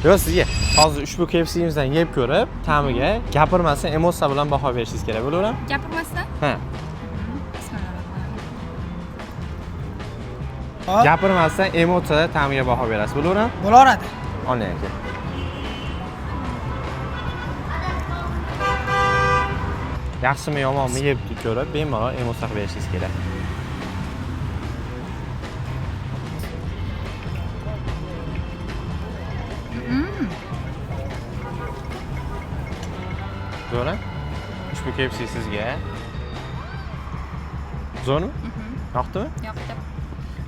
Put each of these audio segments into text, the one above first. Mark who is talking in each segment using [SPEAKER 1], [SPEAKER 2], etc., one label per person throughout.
[SPEAKER 1] Yo'q, sizga hozir ushbu KFC'imizdan yeb ko'rib, ta'miga gapirmasdan, emotsiya bilan baho berishingiz kerak bo'laveradi.
[SPEAKER 2] Gapirmasdan?
[SPEAKER 1] Ha. Gapirmasdan, emotsiya ta'miga baho berasiz, bo'laveradi?
[SPEAKER 3] Bo'laveradi.
[SPEAKER 1] Oling aka. Yaxshimi, yomonmi yeb ko'rib, bemalol emotsiya berishingiz kerak. Zo'ra? Ushbu KFC sizga. Zo'rmi? Yoqdimi?
[SPEAKER 2] Yoqdi.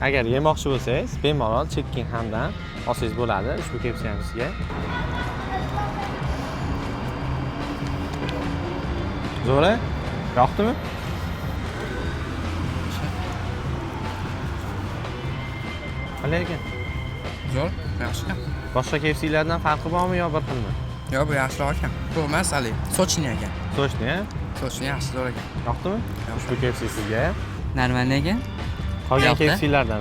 [SPEAKER 1] Agar yemoqchi bo'lsangiz, bemalol chekking hamdan olsangiz bo'ladi. Ushbu KFC ham sizga. Zo'ra? Yoqdimi? Qalay ekan?
[SPEAKER 3] Zo'r, yaxshi.
[SPEAKER 1] Boshqa KFC'lardan farqi bormi yo bir xilmi?
[SPEAKER 3] Yo'q, bu yaxshiroq ekan. Bu emas, Ali. Sochni ekan.
[SPEAKER 1] Sochni, ha?
[SPEAKER 3] Sochni yaxshi zo'r ekan.
[SPEAKER 1] Yoqdimi? Ushbu KFC sizga.
[SPEAKER 4] Normalniy ekan.
[SPEAKER 1] Qolgan KFC'lardan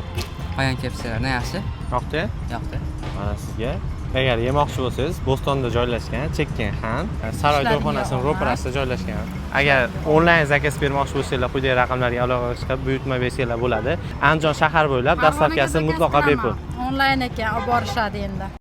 [SPEAKER 4] Qolgan KFC'lardan yaxshi.
[SPEAKER 1] yoqdi?
[SPEAKER 4] Yoqdi.
[SPEAKER 1] Mana sizga. Agar yemoqchi bo'lsangiz, Bo'stonda joylashgan Chekkan Xan Saroy to'yxonasining ro'parasida joylashgan. Agar onlayn zakaz bermoqchi bo'lsanglar, quyidagi raqamlarga aloqa chiqib, buyurtma bersanglar bo'ladi. Andijon shahar bo'ylab dastavkasi mutlaqo bepul.
[SPEAKER 2] Onlayn ekan, olib borishadi endi.